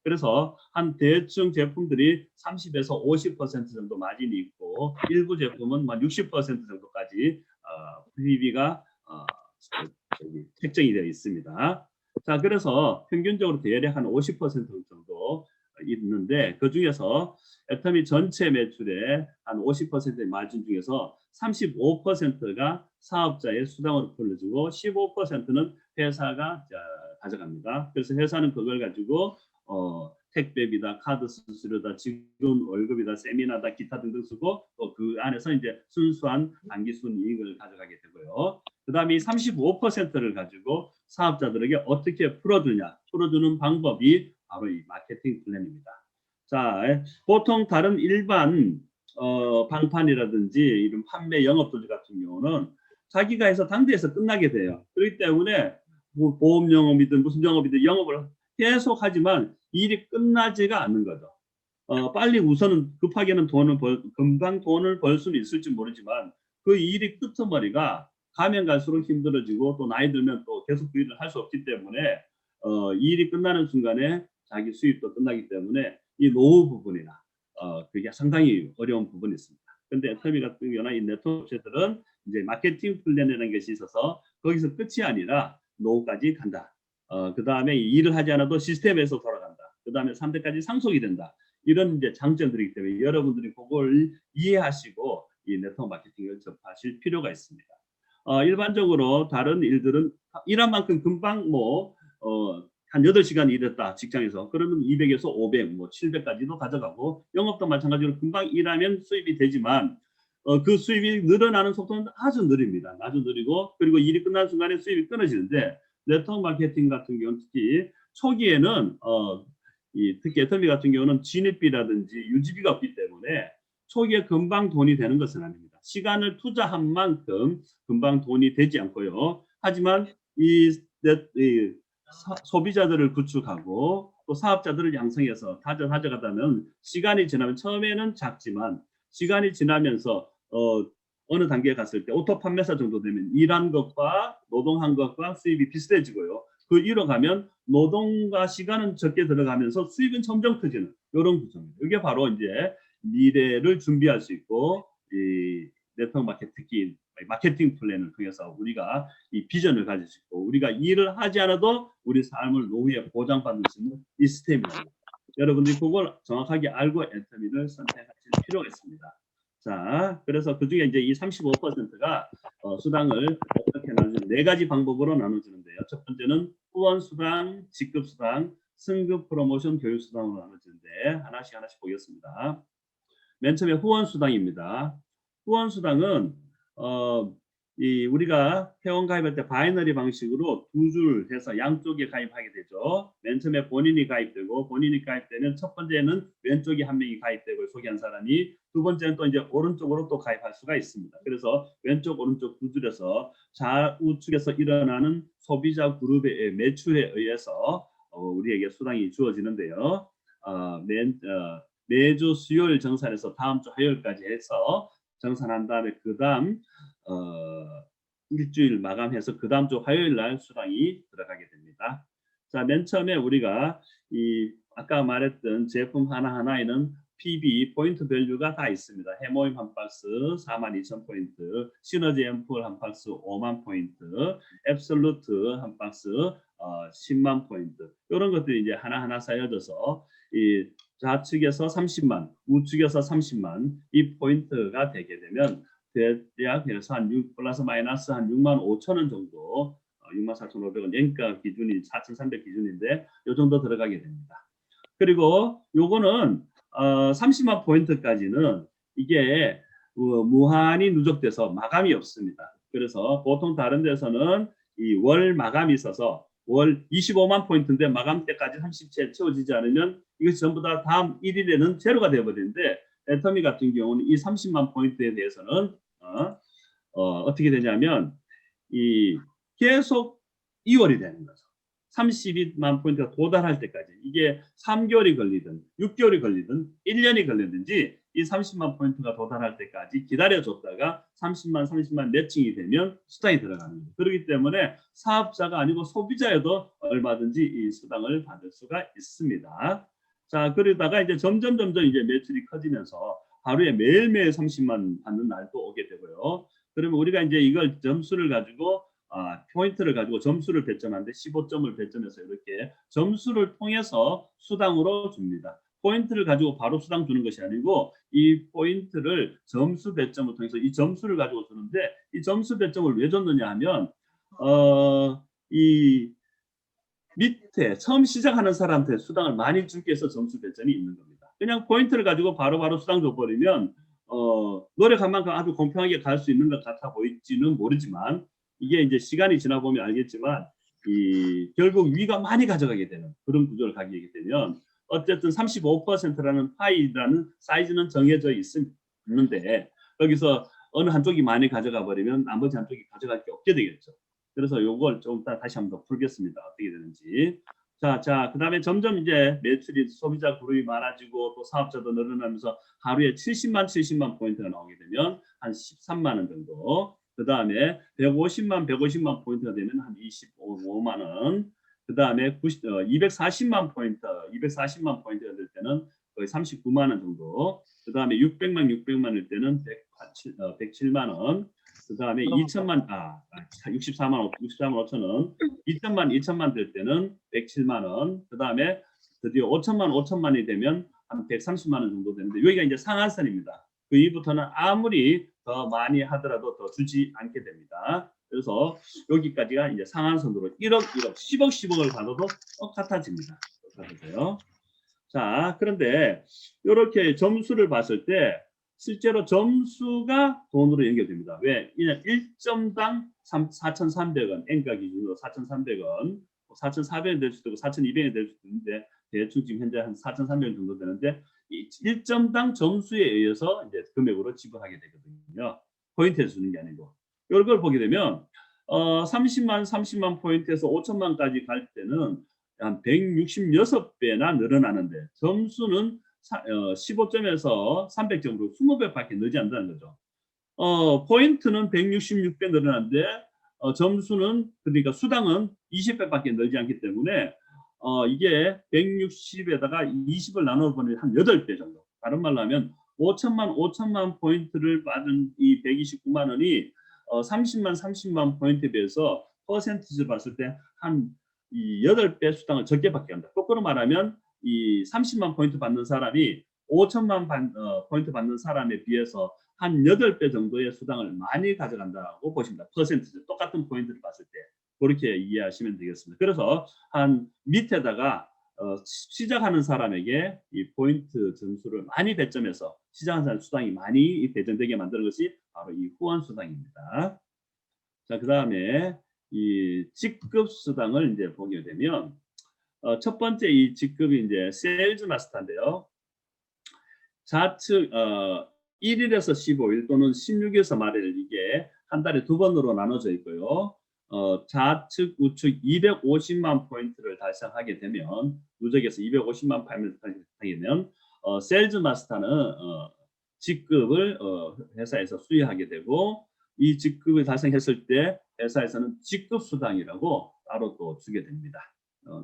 그래서 한 대충 제품들이 30에서 50% 정도 마진이 있고 일부 제품은 60% 정도까지 PB가 책정이 되어 있습니다. 자, 그래서 평균적으로 대략 한 50% 정도 있는데 그 중에서 애터미 전체 매출의 한 50%의 마진 중에서 35%가 사업자의 수당으로 불러주고 15%는 회사가 가져갑니다. 그래서 회사는 그걸 가지고 택배비다, 카드 수수료다, 직원 월급이다, 세미나다, 기타 등등 쓰고 또 그 안에서 이제 순수한 당기순이익을 가져가게 되고요. 그다음에 35%를 가지고 사업자들에게 어떻게 풀어주냐, 풀어주는 방법이 바로 이 마케팅 플랜입니다. 자, 보통 다른 일반 방판이라든지 이런 판매 영업들 같은 경우는 자기가 해서 당대에서 끝나게 돼요. 그렇기 때문에 뭐 보험 영업이든 무슨 영업이든 영업을 계속 하지만 일이 끝나지가 않는 거죠. 빨리 우선은 급하게는 금방 돈을 벌 수는 있을지 모르지만 그 일이 끄트머리가 가면 갈수록 힘들어지고 또 나이 들면 또 계속 그 일을 할 수 없기 때문에 일이 끝나는 순간에 자기 수입도 끝나기 때문에 이 노후 부분이나 그게 상당히 어려운 부분이 있습니다. 근데 애터미 같은 경우나 이 네트워크 업체들은 이제 마케팅 플랜이라는 것이 있어서 거기서 끝이 아니라 노후까지 간다. 그 다음에 일을 하지 않아도 시스템에서 돌아간다. 그 다음에 3대까지 상속이 된다. 이런 이제 장점들이기 때문에 여러분들이 그걸 이해하시고 이 네트워크 마케팅을 접하실 필요가 있습니다. 일반적으로 다른 일들은 일한 만큼 금방 한 8시간 일했다 직장에서 그러면 200에서 500, 700까지도 가져가고 영업도 마찬가지로 금방 일하면 수입이 되지만 그 수입이 늘어나는 속도는 아주 느립니다. 아주 느리고 그리고 일이 끝난 순간에 수입이 끊어지는데 네트워크 마케팅 같은 경우는 특히 초기에는 특히 애터미 같은 경우는 진입비라든지 유지비가 없기 때문에 초기에 금방 돈이 되는 것은 아닙니다. 시간을 투자한 만큼 금방 돈이 되지 않고요. 하지만 이 소비자들을 구축하고 또 사업자들을 양성해서 다져가다면 시간이 지나면 처음에는 작지만 시간이 지나면서 어느 단계에 갔을 때 오토 판매사 정도 되면 일한 것과 노동한 것과 수입이 비슷해지고요. 그 이뤄가면 노동과 시간은 적게 들어가면서 수입은 점점 커지는 이런 구조입니다. 이게 바로 이제 미래를 준비할 수 있고 이 네트워크 마케팅, 특히 마케팅 플랜을 통해서 우리가 이 비전을 가질 수 있고 우리가 일을 하지 않아도 우리 삶을 노후에 보장받을 수 있는 이 시스템입니다. 여러분들이 그걸 정확하게 알고 애터미를 선택하실 필요가 있습니다. 자, 그래서 그 중에 이제 이 35%가 수당을 어떻게 나누는 4가지 방법으로 나눠주는데요. 첫 번째는 후원 수당, 직급 수당, 승급 프로모션 교육 수당으로 나눠지는데 하나씩 보겠습니다. 맨 처음에 후원 수당입니다. 후원 수당은 우리가 회원 가입할 때 바이너리 방식으로 2줄 해서 양쪽에 가입하게 되죠. 맨 처음에 본인이 가입되고 본인이 가입되면 첫 번째는 왼쪽에 한 명이 가입되고 소개한 사람이 두 번째는 또 이제 오른쪽으로 또 가입할 수가 있습니다. 그래서 왼쪽 오른쪽 2줄에서 좌우측에서 일어나는 소비자 그룹의 매출에 의해서 우리에게 수당이 주어지는데요. 매주 수요일 정산해서 다음 주 화요일까지 해서 정산한 다음에 그 다음 일주일 마감해서 그 다음 주 화요일 날 수당이 들어가게 됩니다. 자, 맨 처음에 우리가 아까 말했던 제품 하나하나에는 PB, 포인트 밸류가 다 있습니다. 해모임 한 박스 42,000포인트, 시너지 앰플 한 박스 5만 포인트, 앱솔루트 한 박스 10만 포인트. 이런 것들이 이제 하나하나 쌓여져서 이 좌측에서 30만, 우측에서 30만 이 포인트가 되게 되면 대략 해서 한 6 플러스 마이너스 한 6만 5천 원 정도 64,500원 연가 기준이 4,300 기준인데 이 정도 들어가게 됩니다. 그리고 요거는 30만 포인트까지는 이게 무한히 누적돼서 마감이 없습니다. 그래서 보통 다른 데서는 이 월 마감이 있어서 월 25만 포인트인데 마감 때까지 30채 채워지지 않으면 이것이 전부 다 다음 1일에는 제로가 되어버리는데 애터미 같은 경우는 이 30만 포인트에 대해서는 어떻게 되냐면 계속 2월이 되는 거죠. 32만 포인트가 도달할 때까지 이게 3개월이 걸리든 6개월이 걸리든 1년이 걸리든지 이 30만 포인트가 도달할 때까지 기다려줬다가 30만 매칭이 되면 수당이 들어가는 거예요. 그렇기 때문에 사업자가 아니고 소비자여도 얼마든지 이 수당을 받을 수가 있습니다. 자, 그러다가 이제 점점 이제 매출이 커지면서 하루에 매일매일 30만 받는 날도 오게 되고요. 그러면 우리가 이제 이걸 점수를 가지고 포인트를 가지고 점수를 배점하는데 15점을 배점해서 이렇게 점수를 통해서 수당으로 줍니다. 포인트를 가지고 바로 수당 주는 것이 아니고 이 포인트를 점수 배점을 통해서 이 점수를 가지고 주는데 이 점수 배점을 왜 줬느냐 하면 이 밑에 처음 시작하는 사람한테 수당을 많이 주기 위해서 점수 배점이 있는 겁니다. 그냥 포인트를 가지고 바로 수당 줘버리면 노력한 만큼 아주 공평하게 갈 수 있는 것 같아 보일지는 모르지만 이게 이제 시간이 지나 보면 알겠지만 결국 위가 많이 가져가게 되는 그런 구조를 가게 되면 어쨌든 35%라는 파이라는 사이즈는 정해져 있는데 거기서 어느 한쪽이 많이 가져가 버리면 나머지 한쪽이 가져갈 게 없게 되겠죠. 그래서 요걸 좀 이따 다시 한번 더 풀겠습니다. 어떻게 되는지. 자, 그 다음에 점점 이제 매출이 소비자 그룹이 많아지고 또 사업자도 늘어나면서 하루에 70만 포인트가 나오게 되면 한 13만 원 정도. 그 다음에 150만 포인트가 되면 한 25만 원. 그 다음에 240만 포인트가 될 때는 거의 39만 원 정도. 그 다음에 600만일 때는 107만 원. 그 다음에 64만 5천 원, 2천만 될 때는 107만 원, 그 다음에 드디어 5천만이 되면 한 130만 원 정도 되는데 여기가 이제 상한선입니다. 그 이후부터는 아무리 더 많이 하더라도 더 주지 않게 됩니다. 그래서 여기까지가 이제 상한선으로 1억, 10억을 받아도 똑같아집니다. 똑같아져요. 자, 그런데 이렇게 점수를 봤을 때 실제로 점수가 돈으로 연결됩니다. 왜? 1점당 4,300원, N가 기준으로 4,300원, 4,400원 될 수도 있고 4,200원 될 수도 있는데 대충 지금 현재 한 4,300원 정도 되는데 1점당 점수에 의해서 이제 금액으로 지불하게 되거든요. 포인트에서 주는 게 아니고. 이걸 보게 되면 30만 포인트에서 5천만까지 갈 때는 한 166배나 늘어나는데 점수는 15점에서 300점으로 20배밖에 늘지 않는다는 거죠. 포인트는 166배 늘어나는데 점수는 그러니까 수당은 20배밖에 늘지 않기 때문에 이게 160에다가 20을 나눠보면 한 8배 정도. 다른 말로 하면 5천만 포인트를 받은 이 129만 원이 30만 포인트에 비해서 퍼센티지를 봤을 때 한 8배 수당을 적게 받게 한다. 거꾸로 말하면 이 30만 포인트 받는 사람이 5천만 포인트 받는 사람에 비해서 한 8배 정도의 수당을 많이 가져간다고 보십니다. 퍼센티지 똑같은 포인트를 봤을 때 그렇게 이해하시면 되겠습니다. 그래서 한 밑에다가 시작하는 사람에게 이 포인트 점수를 많이 배점해서 시작하는 사람 수당이 많이 배정되게 만드는 것이 바로 이 후원 수당입니다. 자, 그 다음에 이 직급 수당을 이제 보게 되면 첫 번째 이 직급이 이제 세일즈 마스터인데요. 좌측 1일에서 15일 또는 16일에서 말일 이게 한 달에 2번으로 나눠져 있고요. 좌측 우측 250만 포인트를 달성하게 되면 누적에서 250만 포인트를 달성하게 되면 세일즈 마스터는 직급을 회사에서 수여하게 되고 이 직급을 달성했을 때 회사에서는 직급 수당이라고 따로 또 주게 됩니다.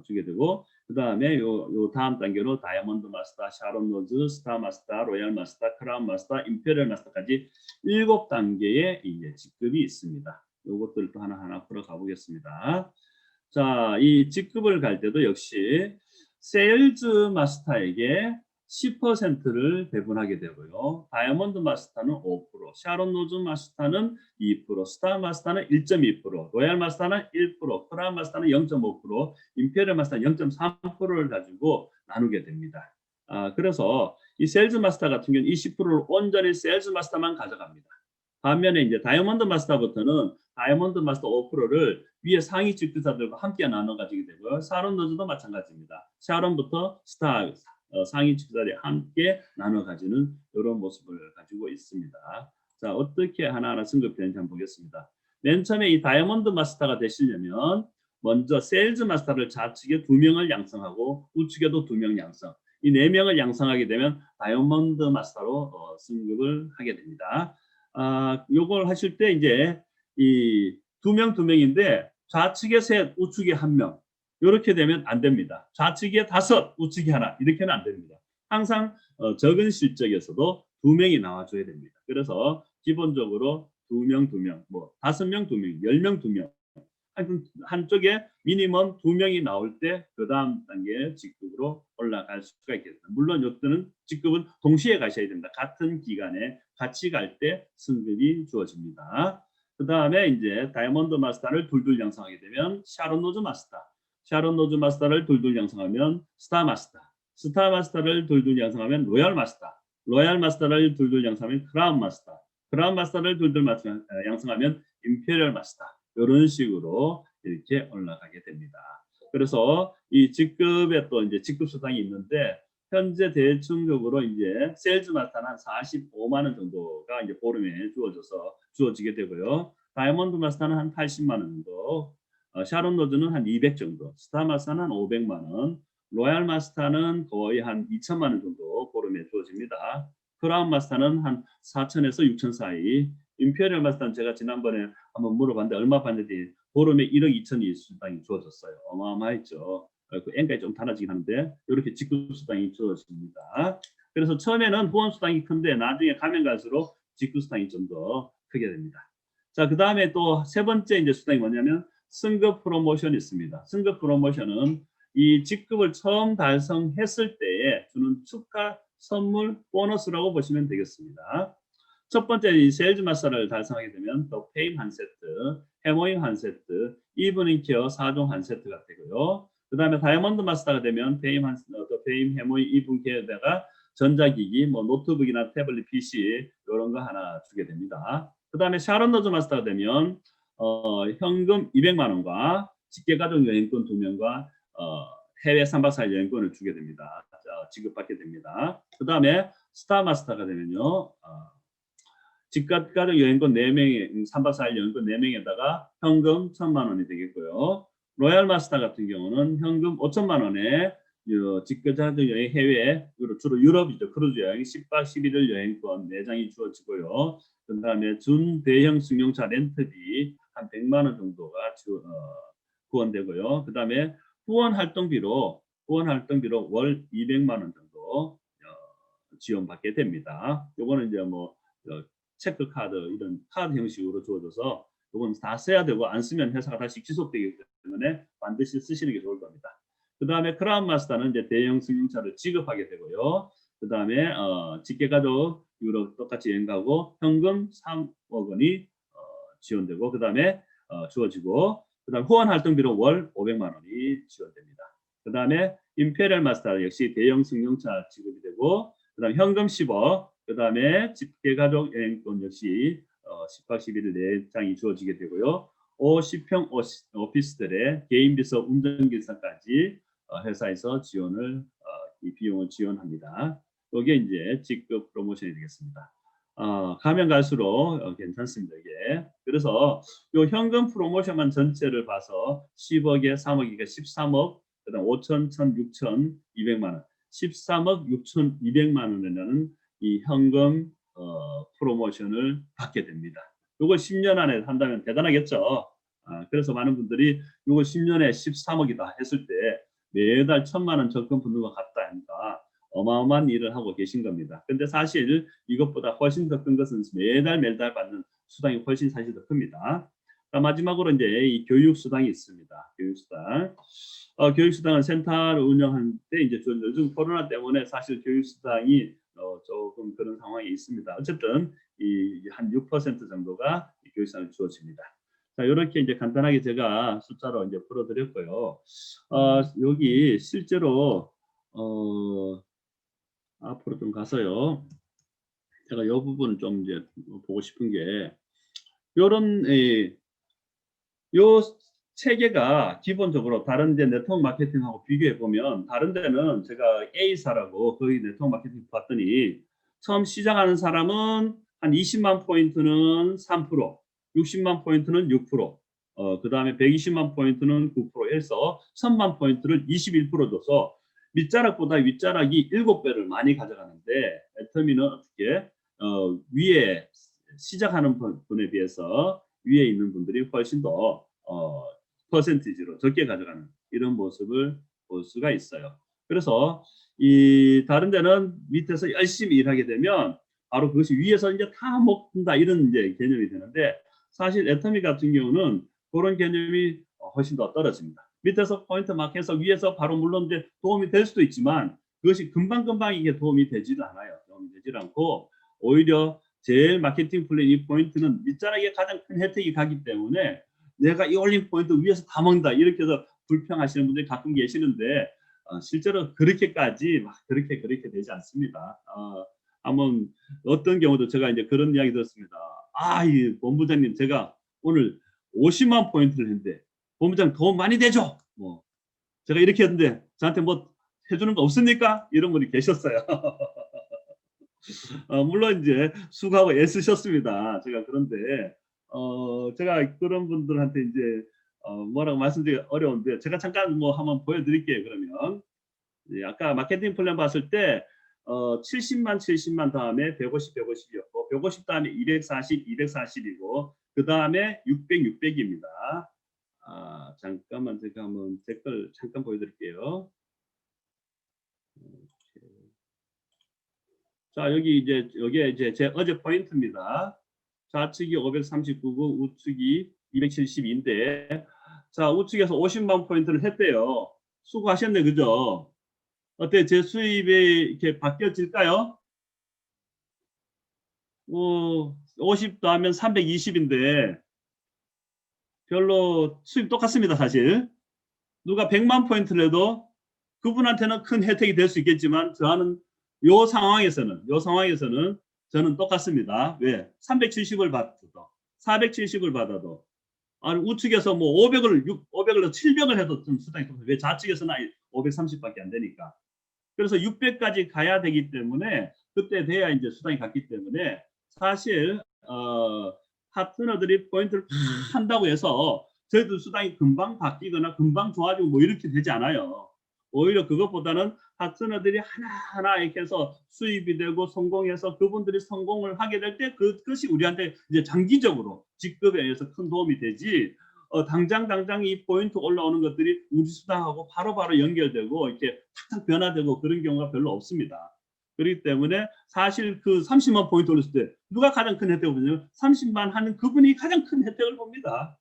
주게 되고 그 다음에 요 다음 단계로 다이아몬드 마스터, 샤론 로즈, 스타 마스터, 로얄 마스터, 크라운 마스터, 임페리얼 마스터까지 7단계의 이제 직급이 있습니다. 요것들 또 하나하나 풀어가 보겠습니다. 자, 이 직급을 갈 때도 역시 세일즈 마스터에게 10%를 배분하게 되고요. 다이아몬드 마스터는 5%, 샤론 로즈 마스터는 2%, 스타 마스터는 1.2%, 로얄 마스터는 1%, 크라운 마스터는 0.5%, 임페리얼 마스터는 0.3%를 가지고 나누게 됩니다. 그래서 이 세일즈 마스터 같은 경우는 20%를 온전히 세일즈 마스터만 가져갑니다. 반면에 이제 다이아몬드 마스터부터는 다이아몬드 마스터 5%를 위에 상위 직급자들과 함께 나눠 가지게 되고요. 샤론 로즈도 마찬가지입니다. 샤론부터 스타 상위 직급자들이 함께 나눠 가지는 이런 모습을 가지고 있습니다. 자, 어떻게 하나하나 승급되는지 한번 보겠습니다. 맨 처음에 이 다이아몬드 마스터가 되시려면 먼저 세일즈 마스터를 좌측에 2명을 양성하고 우측에도 2명 양성. 이 4명을 양성하게 되면 다이아몬드 마스터로 승급을 하게 됩니다. 요걸 하실 때 이제 이 2명인데 좌측에 셋, 우측에 1명. 이렇게 되면 안 됩니다. 좌측에 5, 우측에 하나 이렇게는 안 됩니다. 항상 적은 실적에서도 2명이 나와줘야 됩니다. 그래서 기본적으로 2명, 2명, 뭐 5명, 2명, 10명, 2명 한쪽에 미니멈 2명이 나올 때 그 다음 단계 직급으로 올라갈 수가 있겠습니다. 물론 이때는 직급은 동시에 가셔야 됩니다. 같은 기간에 같이 갈 때 승급이 주어집니다. 그 다음에 이제 다이아몬드 마스터를 둘둘 양성하게 되면 샤론 노즈 마스터, 샤론 노즈 마스터를 둘둘 양성하면 스타 마스터, 스타 마스터를 둘둘 양성하면 로얄 마스터, 로얄 마스터를 둘둘 양성하면 크라운 마스터, 크라운 마스터를 둘둘 양성하면 임페리얼 마스터. 이런 식으로 이렇게 올라가게 됩니다. 그래서 이 직급에 또 이제 직급 수당이 있는데 현재 대충적으로 이제 세일즈 마스터는 한 45만 원 정도가 이제 보름에 주어지게 되고요. 다이아몬드 마스터는 한 80만 원 정도, 샤론 로즈는 한 200 정도, 스타 마스터는 한 500만 원, 로얄 마스터는 거의 한 2천만 원 정도 보름에 주어집니다. 크라운 마스터는 한 4천에서 6천 사이, 임페리얼 마스터는 제가 지난번에 한번 물어봤는데 얼마 받는지 보름에 1억 2천이 수당이 주어졌어요. 어마어마했죠. 그 N가에 좀 달라지긴 한데 이렇게 직급 수당이 주어집니다. 그래서 처음에는 후원 수당이 큰데 나중에 가면 갈수록 직급 수당이 좀 더 크게 됩니다. 자, 그 다음에 또 세 번째 이제 수당이 뭐냐면 승급 프로모션이 있습니다. 승급 프로모션은 이 직급을 처음 달성했을 때에 주는 축하 선물 보너스라고 보시면 되겠습니다. 첫 번째 이 세일즈 마스터를 달성하게 되면 더 페임 한 세트, 해머잉 한 세트, 이브닝 케어 4종 한 세트가 되고요. 그 다음에 다이아몬드 마스터가 되면 더 페임, 해머잉, 이브닝 케어에다가 전자기기, 뭐 노트북이나 태블릿 PC 이런 거 하나 주게 됩니다. 그 다음에 샤론 노즈 마스터가 되면 현금 200만 원과 직계가족 여행권 2명과 해외 3박 4일 여행권을 주게 됩니다. 지급받게 됩니다. 그 다음에 스타 마스터가 되면요. 직가족 여행권 4명에 3박 4일 여행권 4명에다가 현금 1,000만 원이 되겠고요. 로얄 마스터 같은 경우는 현금 5천만 원에 직가족 여행 해외 주로 유럽이죠. 크루즈 여행 10박 11일 여행권 4장이 주어지고요. 그 다음에 준대형 승용차 렌트비 한 100만 원 정도가 후원되고요. 그 다음에 후원 활동비로 월 200만 원 정도 지원받게 됩니다. 요거는 이제 뭐 체크카드 이런 카드 형식으로 주어져서 이건 다 써야 되고 안 쓰면 회사가 다시 지속되기 때문에 반드시 쓰시는 게 좋을 겁니다. 그 다음에 크라운 마스터는 이제 대형 승용차를 지급하게 되고요. 그 다음에 직계가족 유럽 똑같이 여행 가고 현금 3억 원이 지원되고 그 다음에 주어지고 그 다음 후원 활동비로 월 500만 원이 지원됩니다. 그 다음에 임페리얼 마스터 역시 대형 승용차 지급이 되고 그 다음 현금 10억 그 다음에 직계가족 여행권 역시 10박 11일 4장이 주어지게 되고요. 50평 오피스텔에 개인 비서 운전기사까지 회사에서 이 비용을 지원합니다. 이게 이제 직급 프로모션이 되겠습니다. 가면 갈수록 괜찮습니다. 이게. 그래서 이 현금 프로모션만 전체를 봐서 10억에 3억이니까 13억, 그다음 5천, 1천, 6천, 200만 원, 13억 6천2백만 원이라는 이 현금 프로모션을 받게 됩니다. 이걸 10년 안에 한다면 대단하겠죠. 그래서 많은 분들이 이거 10년에 13억이다 했을 때 매달 1,000만 원 적금 붙는 것 같다 하니까 어마어마한 일을 하고 계신 겁니다. 근데 사실 이것보다 훨씬 더 큰 것은 매달 받는 수당이 훨씬 사실 더 큽니다. 마지막으로 이제 이 교육 수당이 있습니다. 교육 수당. 교육 수당은 센터를 운영할 때 이제 요즘 코로나 때문에 사실 교육 수당이 조금 그런 상황이 있습니다. 어쨌든 한 6% 정도가 교육 수당이 주어집니다. 자, 이렇게 이제 간단하게 제가 숫자로 이제 풀어드렸고요. 여기 실제로 앞으로 좀 가서요. 제가 이 부분을 좀 이제 보고 싶은 게 요 체계가 기본적으로 다른 이제 네트워크 마케팅하고 비교해 보면 다른 데는 제가 A사라고 거의 네트워크 마케팅 봤더니 처음 시작하는 사람은 한 20만 포인트는 3%, 60만 포인트는 6%, 그 다음에 120만 포인트는 9% 해서 1000만 포인트를 21% 줘서 밑자락보다 윗자락이 7배를 많이 가져가는데 애터미는 어떻게 위에 시작하는 분에 비해서 위에 있는 분들이 훨씬 더 퍼센티지로 적게 가져가는 이런 모습을 볼 수가 있어요. 그래서 이 다른 데는 밑에서 열심히 일하게 되면 바로 그것이 위에서 이제 다 먹는다 이런 이제 개념이 되는데 사실 애터미 같은 경우는 그런 개념이 훨씬 더 떨어집니다. 밑에서 포인트 마크해서 위에서 바로 물론 이제 도움이 될 수도 있지만 그것이 금방금방 이게 도움이 되지도 않아요. 도움이 되지 않고 오히려 제일 마케팅 플랜 이 포인트는 밑자락에 가장 큰 혜택이 가기 때문에 내가 이 올린 포인트 위에서 다 먹는다 이렇게 해서 불평하시는 분들이 가끔 계시는데 실제로 그렇게까지 막 그렇게 되지 않습니다. 한번 어떤 경우도 제가 이제 그런 이야기 들었습니다. 이 본부장님 제가 오늘 50만 포인트를 했는데 본부장 도움 많이 되죠? 뭐 제가 이렇게 했는데 저한테 뭐 해주는 거 없습니까? 이런 분이 계셨어요. 물론 이제 수고하고 애쓰셨습니다. 제가 그런데 제가 그런 분들한테 이제 뭐라고 말씀드리기 어려운데 제가 잠깐 뭐 한번 보여드릴게요. 그러면 아까 마케팅 플랜 봤을 때 70만 다음에 150, 150이었고 150 다음에 240, 240이고 그 다음에 600, 600입니다. 잠깐만 제가 한번 댓글 잠깐 보여드릴게요. 자 여기에 이제 제 어제 포인트입니다. 좌측이 539고 우측이 272인데 자 우측에서 50만 포인트를 했대요. 수고하셨네 그죠? 어때 제 수입이 이렇게 바뀌어질까요? 50 더하면 320인데 별로 수입 똑같습니다 사실. 누가 100만 포인트를 해도 그분한테는 큰 혜택이 될 수 있겠지만 저는 요 상황에서는 저는 똑같습니다. 왜? 370을 받아도 470을 받아도 아니 우측에서 뭐 500을 700을 해도 좀 수당이 높아요. 왜 좌측에서는 530밖에 안 되니까. 그래서 600까지 가야 되기 때문에 그때 돼야 이제 수당이 갔기 때문에 사실 파트너들이 포인트를 한다고 해서 저희도 수당이 금방 바뀌거나 금방 좋아지고 뭐 이렇게 되지 않아요. 오히려 그것보다는 파트너들이 하나하나 이렇게 해서 수입이 되고 성공해서 그분들이 성공을 하게 될 때 그것이 우리한테 이제 장기적으로 직급에 의해서 큰 도움이 되지 당장 이 포인트 올라오는 것들이 우리 수당하고 바로바로 연결되고 이렇게 탁탁 변화되고 그런 경우가 별로 없습니다. 그렇기 때문에 사실 그 30만 포인트 올렸을 때 누가 가장 큰 혜택을 보냐면 30만 하는 그분이 가장 큰 혜택을 봅니다.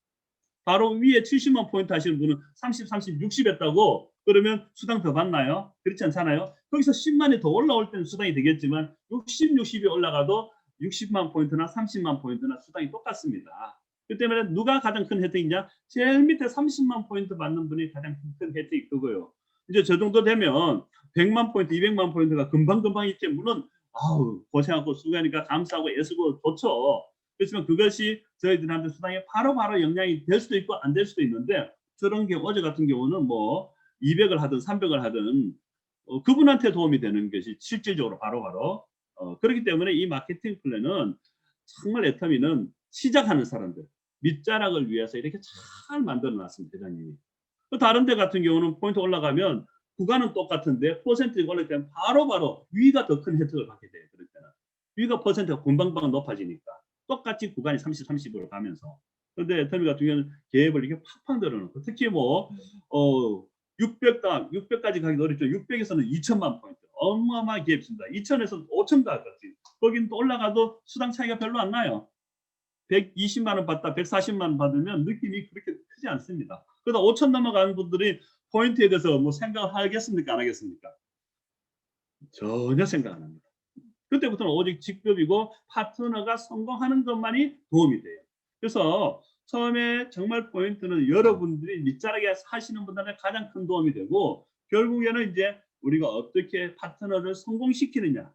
바로 위에 70만 포인트 하시는 분은 30, 60 했다고 그러면 수당 더 받나요? 그렇지 않잖아요. 거기서 10만이 더 올라올 때는 수당이 되겠지만 60이 올라가도 60만 포인트나 30만 포인트나 수당이 똑같습니다. 그 때문에 누가 가장 큰 혜택이냐? 제일 밑에 30만 포인트 받는 분이 가장 큰 혜택이 그거예요. 이제 저 정도 되면 100만 포인트, 200만 포인트가 금방 있게 물론 고생하고 수고하니까 감사하고 애쓰고 좋죠. 그렇지만 그것이 저희들한테 수당에 바로바로 영향이 될 수도 있고 안 될 수도 있는데 저런 경우 어제 같은 경우는 뭐 200을 하든 300을 하든 그분한테 도움이 되는 것이 실질적으로 바로바로 그렇기 때문에 이 마케팅 플랜은 정말 애터미는 시작하는 사람들 밑자락을 위해서 이렇게 잘 만들어 놨습니다. 대장님이. 다른 데 같은 경우는 포인트 올라가면 구간은 똑같은데 퍼센트가 올라갈 때는 바로바로 위가 더 큰 혜택을 받게 돼요. 그럴 때는. 위가 퍼센트가 금방금방 높아지니까. 똑같이 구간이 30, 30으로 가면서. 그런데 애터미 같은 경우는 갭을 이렇게 팍팍 늘어놓고 특히 뭐 600까지 가기 어렵죠. 600에서는 2천만 포인트. 어마어마하게 갭입니다. 2천에서 5천까지. 거긴 또 올라가도 수당 차이가 별로 안 나요. 120만 원 받다 140만 원 받으면 느낌이 그렇게 크지 않습니다. 그러다 5천 넘어가는 분들이 포인트에 대해서 뭐 생각을 하겠습니까? 안 하겠습니까? 전혀 생각 안 합니다. 그때부터는 오직 직급이고 파트너가 성공하는 것만이 도움이 돼요. 그래서 처음에 정말 포인트는 여러분들이 밑자락에 하시는 분들한테 가장 큰 도움이 되고 결국에는 이제 우리가 어떻게 파트너를 성공시키느냐.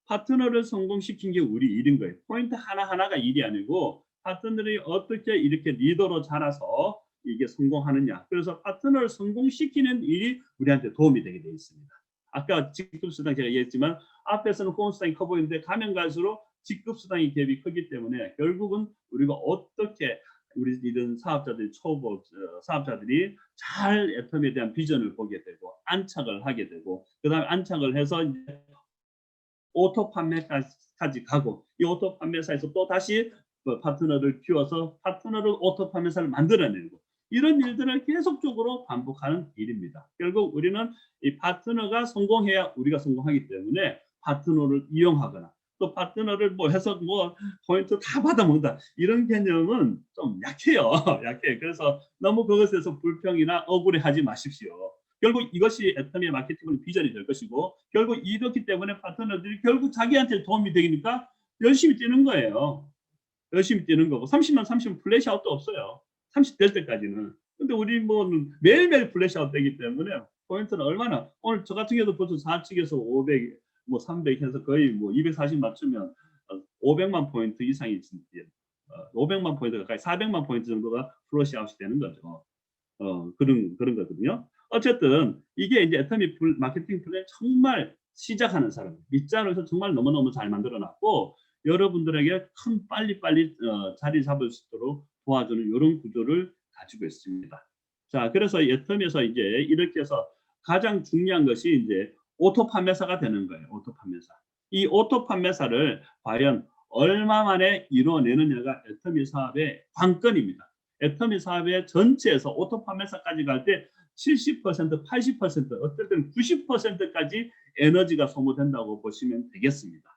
파트너를 성공시킨 게 우리 일인 거예요. 포인트 하나하나가 일이 아니고 파트너들이 어떻게 이렇게 리더로 자라서 이게 성공하느냐. 그래서 파트너를 성공시키는 일이 우리한테 도움이 되게 되어 있습니다. 아까 직급수당 제가 얘기했지만 앞에서는 호응수당이 커 보이는데 가면 갈수록 직급수당이 갭이 크기 때문에 결국은 우리가 어떻게 우리 이런 사업자들이 초보 사업자들이 잘 애터미에 대한 비전을 보게 되고 안착을 하게 되고 그 다음에 안착을 해서 이제 오토 판매까지 가고 이 오토 판매사에서 또 다시 파트너를 키워서 파트너를 오토 판매사를 만들어내고 이런 일들을 계속적으로 반복하는 일입니다. 결국 우리는 이 파트너가 성공해야 우리가 성공하기 때문에 파트너를 이용하거나 또 파트너를 뭐 해서 뭐 포인트 다 받아먹는다 이런 개념은 좀 약해요. 약해. 그래서 너무 그것에서 불평이나 억울해하지 마십시오. 결국 이것이 애터미의 마케팅의 비전이 될 것이고 결국 이렇기 때문에 파트너들이 결국 자기한테 도움이 되니까 열심히 뛰는 거예요. 열심히 뛰는 거고 30만 30만 플래시아웃도 없어요. 30 될 때까지는. 근데 우리 뭐 매일매일 플래시아웃 되기 때문에 포인트는 얼마나 오늘 저 같은 경우도 벌써 4측에서 500, 뭐 300 해서 거의 뭐 240 맞추면 500만 포인트 이상이 500만 포인트 가까이 400만 포인트 정도가 플래시아웃이 되는 거죠. 그런 거거든요. 어쨌든 이게 이제 애터미 마케팅 플랜 정말 시작하는 사람 밑자로에서 정말 너무너무 잘 만들어 놨고 여러분들에게 큰 빨리빨리 자리 잡을 수 있도록 도와주는 이런 구조를 가지고 있습니다. 자, 그래서 애터미에서 이제 이렇게 해서 가장 중요한 것이 이제 오토 판매사가 되는 거예요. 오토 판매사. 이 오토 판매사를 과연 얼마 만에 이루어내느냐가 애터미 사업의 관건입니다. 애터미 사업의 전체에서 오토 판매사까지 갈 때 70%, 80%, 어떨 때는 90%까지 에너지가 소모된다고 보시면 되겠습니다.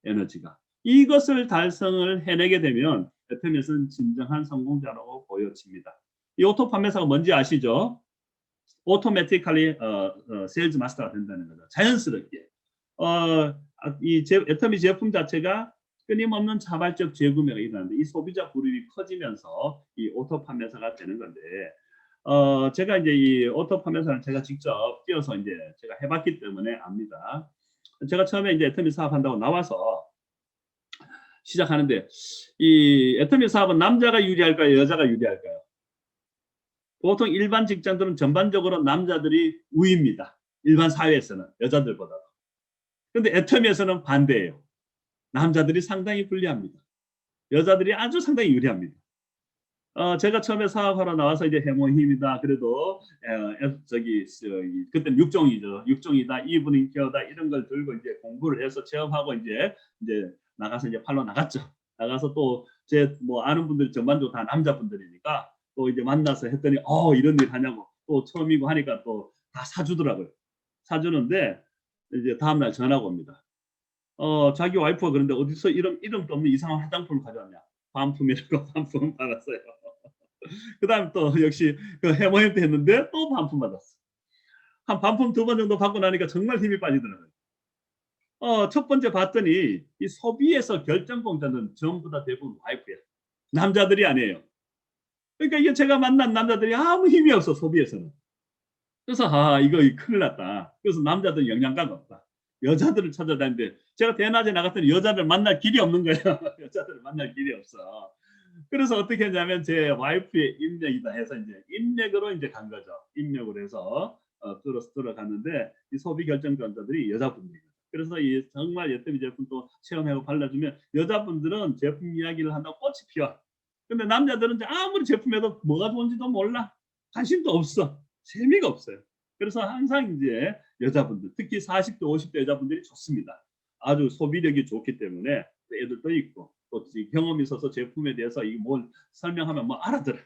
에너지가. 이것을 달성을 해내게 되면 애터미에서는 진정한 성공자라고 보여집니다. 이 오토 판매사가 뭔지 아시죠? 오토매틱할리 세일즈 마스터가 된다는 거죠. 자연스럽게. 이 애터미 제품 자체가 끊임없는 자발적 재구매가 일어나는데 이 소비자 그룹이 커지면서 이 오토 판매사가 되는 건데 제가 이제 이 오토 판매사를 제가 직접 뛰어서 이제 제가 해봤기 때문에 압니다. 제가 처음에 이제 애터미 사업한다고 나와서 시작하는데 이 애터미 사업은 남자가 유리할까요? 여자가 유리할까요? 보통 일반 직장들은 전반적으로 남자들이 우위입니다. 일반 사회에서는 여자들보다도. 그런데 애터미에서는 반대예요. 남자들이 상당히 불리합니다. 여자들이 아주 상당히 유리합니다. 제가 처음에 사업하러 나와서 이제 해모힘이다. 그래도 그때는 육종이죠. 육종이다, 이브닝 케어다 이런 걸 들고 이제 공부를 해서 체험하고 이제 나가서 이제 팔로 나갔죠. 나가서 또 제 뭐 아는 분들 전반적으로 다 남자분들이니까 또 이제 만나서 했더니 이런 일 하냐고 또 처음이고 하니까 또 다 사주더라고요. 사주는데 이제 다음날 전화가 옵니다. 자기 와이프가 그런데 어디서 이름도 없는 이상한 화장품을 가져왔냐. 반품이라고 반품 받았어요. 그다음에 또 역시 그 해모임 때 했는데 또 반품 받았어. 한 반품 2번 정도 받고 나니까 정말 힘이 빠지더라고요. 첫 번째 봤더니 이 소비에서 결정권자는 전부 다 대부분 와이프야. 남자들이 아니에요. 그러니까 이게 제가 만난 남자들이 아무 힘이 없어 소비에서는. 그래서 이거 큰일 났다. 그래서 남자들 영양가가 없다. 여자들을 찾아다니는데 제가 대낮에 나갔더니 여자들 만날 길이 없는 거예요. 여자들을 만날 길이 없어. 그래서 어떻게 했냐면 제 와이프의 인맥이다 해서 이제 인맥으로 이제 간 거죠. 인맥으로 해서 들어갔는데 이 소비 결정권자들이 여자분들이에요. 그래서 이 정말 애터미 제품 또 체험하고 발라주면 여자분들은 제품 이야기를 한다고 꽃이 피어. 근데 남자들은 아무리 제품에도 뭐가 좋은지도 몰라. 관심도 없어. 재미가 없어요. 그래서 항상 이제 여자분들, 특히 40대, 50대 여자분들이 좋습니다. 아주 소비력이 좋기 때문에 애들도 있고 또 경험이 있어서 제품에 대해서 이 뭘 설명하면 뭐 알아들어.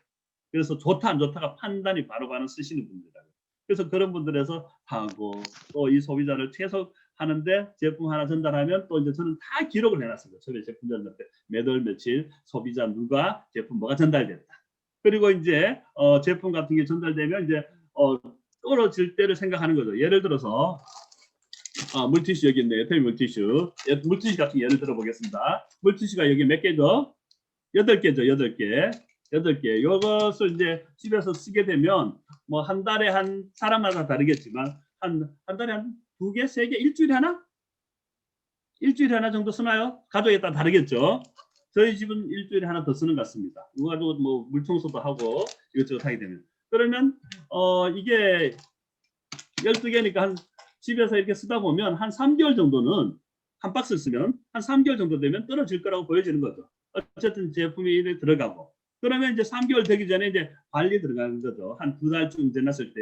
그래서 좋다 안 좋다가 판단이 바로바로 쓰시는 분들이라고. 그래서 그런 분들에서 하고 또 이 소비자를 최소하는데 제품 하나 전달하면 또 이제 저는 다 기록을 해놨습니다. 처음에 제품 전달 때 몇 월 며칠 소비자 누가 제품 뭐가 전달됐다. 그리고 이제 제품 같은 게 전달되면 이제 떨어질 때를 생각하는 거죠. 예를 들어서 물티슈 여기 있네요. 애터미 물티슈. 물티슈 같은 예를 들어 보겠습니다. 물티슈가 여기 몇 개죠? 8개죠. 8개. 8개. 이것을 이제 집에서 쓰게 되면 뭐 한 달에 한 사람마다 다르겠지만 한 달에 한 2개, 3개, 일주일에 하나? 일주일에 하나 정도 쓰나요? 가족에 따라 다르겠죠. 저희 집은 일주일에 하나 더 쓰는 것 같습니다. 이거 가지고 뭐 물청소도 하고 이것저것 하게 되면. 그러면 이게 12개니까 한 집에서 이렇게 쓰다 보면 한 3개월 정도는 한 박스 쓰면 한 3개월 정도 되면 떨어질 거라고 보여지는 거죠. 어쨌든 제품이 들어가고 그러면 이제 3개월 되기 전에 이제 관리 들어가는 거죠. 한 2달쯤 지났을 때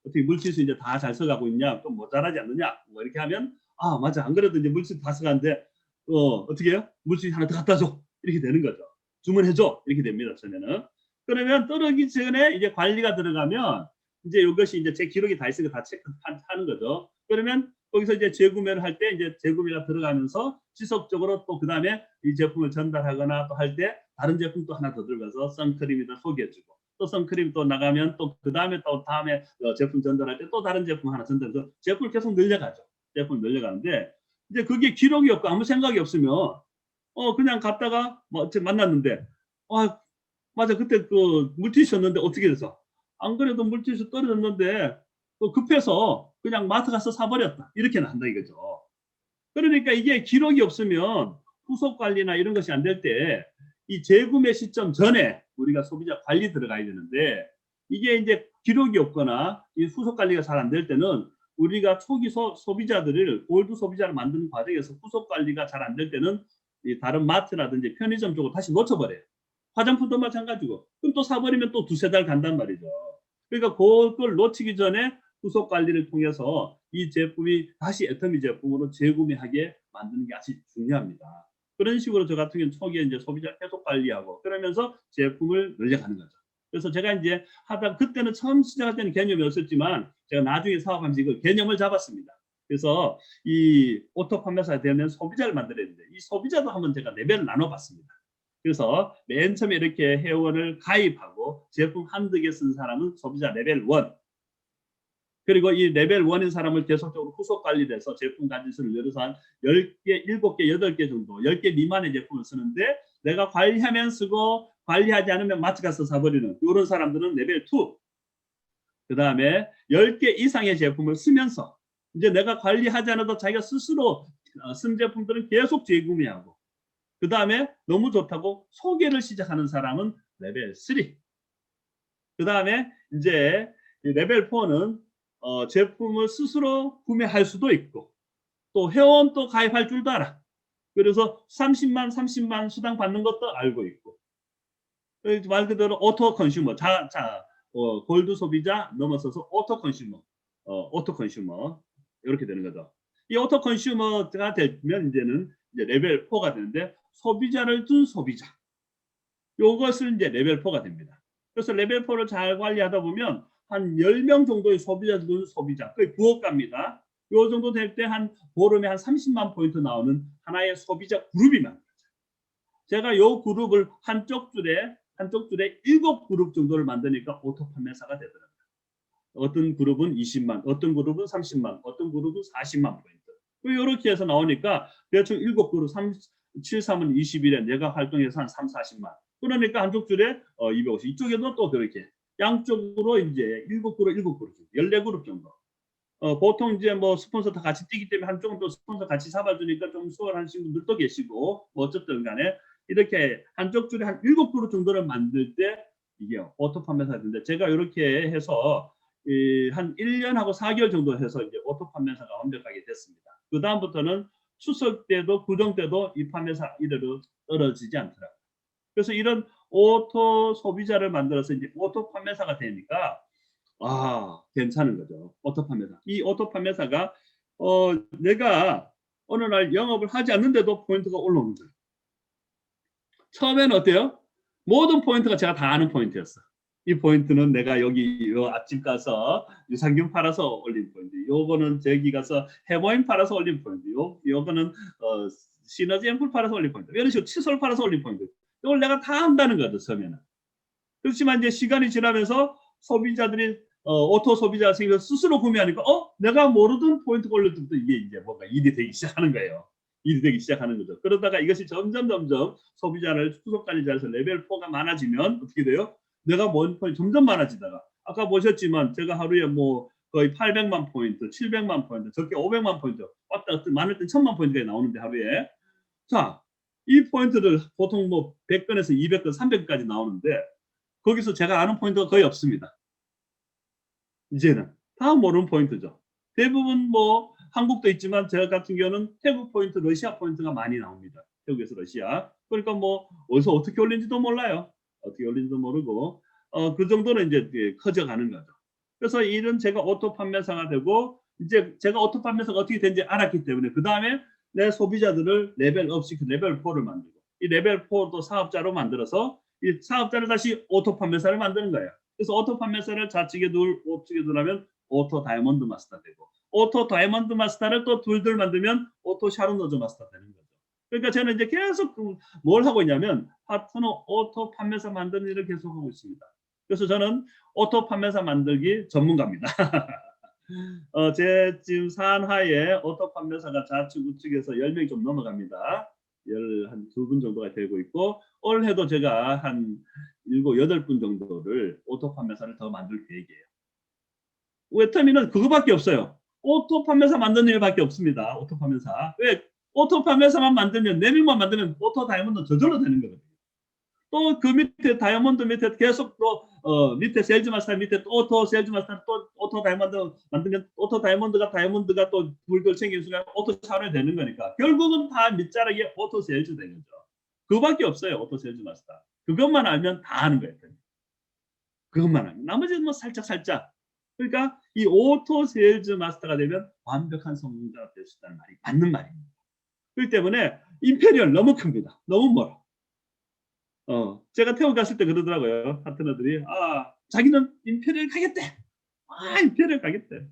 어떻게 물티슈 이제 다 잘 써가고 있냐, 좀 모자라지 않느냐, 뭐 이렇게 하면 맞아 안 그래도 이제 물티슈 다 써가는데 어떻게 해요? 물티슈 하나 더 갖다 줘 이렇게 되는 거죠. 주문해줘 이렇게 됩니다. 처음에는 그러면 떨어지기 전에 이제 관리가 들어가면 이제 이것이 이제 제 기록이 다 있으니까 다 체크하는 거죠. 그러면 거기서 이제 재구매를 할 때 이제 재구매가 들어가면서 지속적으로 또 그 다음에 이 제품을 전달하거나 또 할 때 다른 제품 또 하나 더 들어가서 선크림이다 소개해주고 또 선크림 또 나가면 또 그 다음에 또 다음에 제품 전달할 때 또 다른 제품 하나 전달해서 제품을 계속 늘려가죠. 제품 늘려가는데 이제 그게 기록이 없고 아무 생각이 없으면 그냥 갔다가 뭐 만났는데 맞아 그때 그 물티슈였는데 어떻게 돼서 안 그래도 물티슈 떨어졌는데 급해서 그냥 마트 가서 사버렸다 이렇게 한다 이거죠. 그러니까 이게 기록이 없으면 후속 관리나 이런 것이 안 될 때 이 재구매 시점 전에 우리가 소비자 관리 들어가야 되는데 이게 이제 기록이 없거나 이 후속 관리가 잘 안 될 때는 우리가 초기 소비자들을 골드 소비자를 만드는 과정에서 후속 관리가 잘 안 될 때는 이 다른 마트라든지 편의점 쪽으로 다시 놓쳐버려요. 화장품도 마찬가지고 그럼 또 사버리면 또 두세 달 간단 말이죠. 그러니까 그걸 놓치기 전에 후속 관리를 통해서 이 제품이 다시 애터미 제품으로 재구매하게 만드는 게 아주 중요합니다. 그런 식으로 저 같은 경우는 초기에 이제 소비자 계속 관리하고 그러면서 제품을 늘려가는 거죠. 그래서 제가 이제 하다 그때는 처음 시작할 때는 개념이 없었지만 제가 나중에 사업하면서 이걸 개념을 잡았습니다. 그래서 이 오토 판매사가 되면 소비자를 만들어야 되는데 이 소비자도 한번 제가 레벨을 나눠봤습니다. 그래서 맨 처음에 이렇게 회원을 가입하고 제품 한두 개 쓴 사람은 소비자 레벨 1 그리고 이 레벨 1인 사람을 계속적으로 후속 관리를 해서 제품 가짓수를 늘려서 한 10개, 7개, 8개 정도 10개 미만의 제품을 쓰는데 내가 관리하면 쓰고 관리하지 않으면 마트 가서 사버리는 이런 사람들은 레벨 2 그 다음에 10개 이상의 제품을 쓰면서 이제 내가 관리하지 않아도 자기가 스스로 쓴 제품들은 계속 재구매하고 그 다음에 너무 좋다고 소개를 시작하는 사람은 레벨 3 그 다음에 이제 레벨 4는 제품을 스스로 구매할 수도 있고 또 회원도 가입할 줄도 알아. 그래서 30만 수당 받는 것도 알고 있고 말 그대로 오토 컨슈머 골드 소비자 넘어서서 오토 컨슈머 이렇게 되는 거죠. 이 오토 컨슈머가 되면 이제는 이제 레벨 4가 되는데 소비자를 둔 소비자 요것을 이제 레벨 4가 됩니다. 그래서 레벨 4를 잘 관리하다 보면 한 10명 정도의 소비자들 소비자 거의 부업가입니다. 요 정도 될 때 한 보름에 한 30만 포인트 나오는 하나의 소비자 그룹이 만들어져요. 제가 요 그룹을 한쪽 줄에 7그룹 정도를 만드니까 오토 판매사가 되더라고요. 어떤 그룹은 20만, 어떤 그룹은 30만, 어떤 그룹은 40만 포인트. 이렇게 해서 나오니까 대충 7그룹 7, 3은 21에 내가 활동해서 한 3, 40만. 그러니까 한쪽 줄에 250. 이쪽에도 또 그렇게 양쪽으로 이제 7그룹, 14그룹 정도. 보통 이제 뭐 스폰서 다 같이 뛰기 때문에 한쪽은 또 스폰서 같이 잡아주니까 좀 수월하신 분들도 계시고 뭐 어쨌든 간에 이렇게 한쪽 줄에 한 7그룹 정도를 만들 때 이게 오토 판매사인데 제가 이렇게 해서 한 1년하고 4개월 정도 해서 이제 오토 판매사가 완벽하게 됐습니다. 그 다음부터는 추석 때도 구정 때도 이 판매사 이래로 떨어지지 않더라고요. 그래서 이런 오토 소비자를 만들어서 이제 오토 판매사가 되니까 괜찮은 거죠. 오토 판매사. 이 오토 판매사가 내가 어느 날 영업을 하지 않는데도 포인트가 올라오는 거예요. 처음에는 어때요? 모든 포인트가 제가 다 아는 포인트였어. 이 포인트는 내가 여기 앞집 가서 유산균 팔아서 올린 포인트. 요거는 저기 가서 해모인 팔아서 올린 포인트. 요거는 시너지 앰플 팔아서 올린 포인트. 이런 식으로 칫솔 팔아서 올린 포인트. 이걸 내가 다 안다는 거죠, 처음에는. 그렇지만 이제 시간이 지나면서 소비자들이 오토 소비자가 생겨서 스스로 구매하니까 내가 모르던 포인트가 올릴 때부터 이게 이제 뭔가 일이 되기 시작하는 거예요. 일이 되기 시작하는 거죠. 그러다가 이것이 점점 소비자를 후속 관리자에서 레벨 4가 많아지면 어떻게 돼요? 내가 뭔 포인트 점점 많아지다가 아까 보셨지만 제가 하루에 뭐 거의 800만 포인트, 700만 포인트, 적게 500만 포인트, 왔다 갔다 많을 땐 1000만 포인트가 나오는데 하루에 자, 이 포인트를 보통 뭐 100건에서 200건, 300건까지 나오는데 거기서 제가 아는 포인트가 거의 없습니다. 이제는 다 모르는 포인트죠. 대부분 뭐 한국도 있지만 제가 같은 경우는 태국 포인트, 러시아 포인트가 많이 나옵니다. 태국에서 러시아. 그러니까 뭐 어디서 어떻게 올린지도 몰라요. 어떻게 올린지도 모르고 그 정도는 이제 커져가는 거죠. 그래서 이런 제가 오토 판매사가 되고 이제 제가 오토 판매사가 어떻게 되는지 알았기 때문에 그 다음에 내 소비자들을 레벨 업 시켜 레벨 4를 만들고 이 레벨 4도 사업자로 만들어서 이 사업자를 다시 오토 판매사를 만드는 거예요. 그래서 오토 판매사를 좌측에 우측에 둘하면 오토 다이아몬드 마스터 되고, 오토 다이아몬드 마스터를 또 둘 만들면 오토 샤론 노즈 마스터 되는 거죠. 그러니까 저는 이제 계속 뭘 하고 있냐면 파트너 오토 판매사 만드는 일을 계속 하고 있습니다. 그래서 저는 오토 판매사 만들기 전문가입니다. 제 지금 산하에 오토 판매사가 좌측 우측에서 10명이 좀 넘어갑니다. 한 2분 정도가 되고 있고, 올해도 제가 한 7, 8분 정도를 오토 판매사를 더 만들 계획이에요. 웨터미는 그거밖에 없어요. 오토 판매사 만드는 일밖에 없습니다. 오토 판매사. 왜? 오토 판매사만 만들면, 4명만 만들면 오토 다이아몬드 저절로 되는 거거든요. 또 그 밑에 다이아몬드 밑에 계속 또 밑에 세일즈 마스터 밑에 또 오토 세일즈 마스터 또 오토 다이아몬드 만들면 오토 다이아몬드가 또 둘둘 챙기는 순간 오토 샤론이 되는 거니까 결국은 다 밑자락에 오토 세일즈 되는 거죠. 그거밖에 없어요. 오토 세일즈 마스터. 그것만 알면 다 하는 거예요. 그것만 알면. 나머지는 뭐 살짝. 그러니까 이 오토 세일즈 마스터가 되면 완벽한 성공자가 될 수 있다는 말이 맞는 말입니다. 그렇기 때문에 임페리얼 너무 큽니다. 너무 멀어. 제가 태국 갔을 때 그러더라고요. 파트너들이 자기는 임페리얼 가겠대. 임페리얼 가겠대.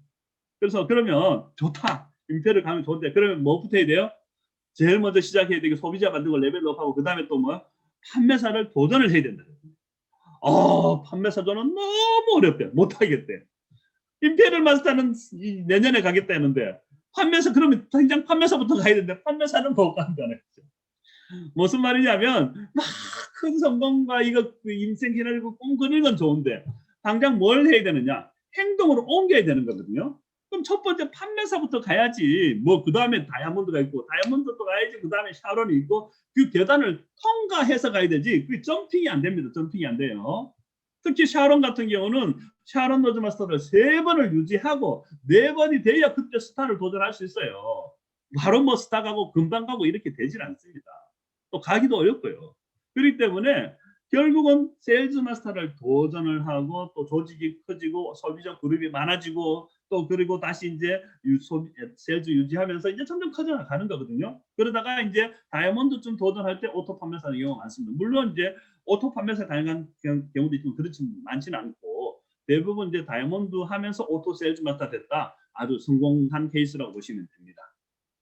그래서 그러면 좋다. 임페리얼 가면 좋은데 그러면 뭐부터 해야 돼요? 제일 먼저 시작해야 되게 소비자 만들고 레벨업하고 그 다음에 또 뭐 판매사를 도전을 해야 된다. 판매사 도전은 너무 어렵대. 못하겠대. 임페리얼 마스터는 내년에 가겠다 했는데 판매사 그러면 당장 판매사부터 가야 되는데 판매사는 못 간다는 거죠. 무슨 말이냐면 막 큰 성공과 이거 인생 기나리고 꿈꾸는 건 좋은데 당장 뭘 해야 되느냐? 행동으로 옮겨야 되는 거거든요. 그럼 첫 번째 판매사부터 가야지. 뭐 그 다음에 다이아몬드가 있고 다이아몬드도 가야지. 그 다음에 샤론이 있고 그 계단을 통과해서 가야 되지. 그 점핑이 안 됩니다. 점핑이 안 돼요. 특히 샤론 같은 경우는 샤론 노즈 마스터를 3번을 유지하고 4번이 돼야 그때 스타를 도전할 수 있어요. 바로 뭐 스타 가고 금방 가고 이렇게 되질 않습니다. 또 가기도 어렵고요. 그렇기 때문에 결국은 세일즈 마스터를 도전을 하고 또 조직이 커지고 소비자 그룹이 많아지고 또 그리고 다시 이제 세일즈 유지하면서 이제 점점 커져나가는 거거든요. 그러다가 이제 다이아몬드쯤 도전할 때 오토 판매사는 경우가 많습니다. 물론 이제 오토 판매사 다양한 경우도 있지만 그렇지 많지는 않고 대부분 이제 다이아몬드 하면서 오토 세일즈 마스터 됐다. 아주 성공한 케이스라고 보시면 됩니다.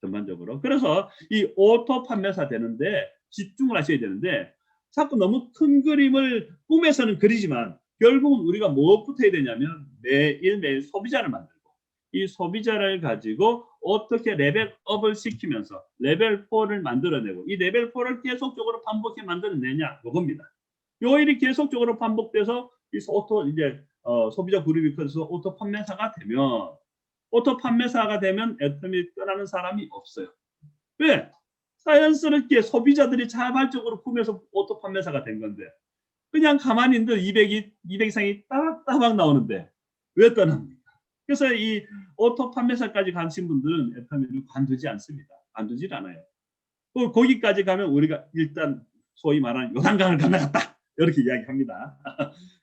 전반적으로. 그래서 이 오토 판매사 되는데 집중을 하셔야 되는데 자꾸 너무 큰 그림을 꿈에서는 그리지만 결국은 우리가 무엇부터 해야 되냐면 매일매일 소비자를 만들고 이 소비자를 가지고 어떻게 레벨업을 시키면서 레벨 4를 만들어내고 이 레벨 4를 계속적으로 반복해 만들어내냐 이겁니다. 요 일이 계속적으로 반복돼서 이 오토 이제 소비자 그룹이 커져서 오토 판매사가 되면 애터미 떠나는 사람이 없어요. 왜? 자연스럽게 소비자들이 자발적으로 꿈에서 오토 판매사가 된 건데 그냥 가만히 있는데 200 이상이 따박따박 나오는데 왜 떠납니까? 그래서 이 오토 판매사까지 가신 분들은 애터미를 관두지 않습니다. 관두질 않아요. 거기까지 가면 우리가 일단 소위 말하는 요단강을 건너갔다 이렇게 이야기합니다.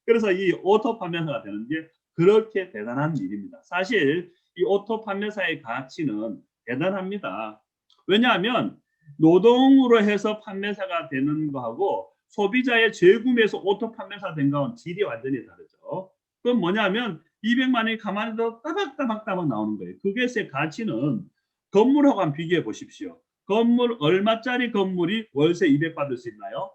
그래서 이 오토 판매사가 되는 게 그렇게 대단한 일입니다. 사실 이 오토 판매사의 가치는 대단합니다. 왜냐하면 노동으로 해서 판매사가 되는 거하고 소비자의 재구매에서 오토 판매사 된 거하고는 질이 완전히 다르죠. 그건 뭐냐면 200만 원이 가만히 더 따박따박 나오는 거예요. 그것의 가치는 건물하고 한번 비교해 보십시오. 건물 얼마짜리 건물이 월세 200 받을 수 있나요?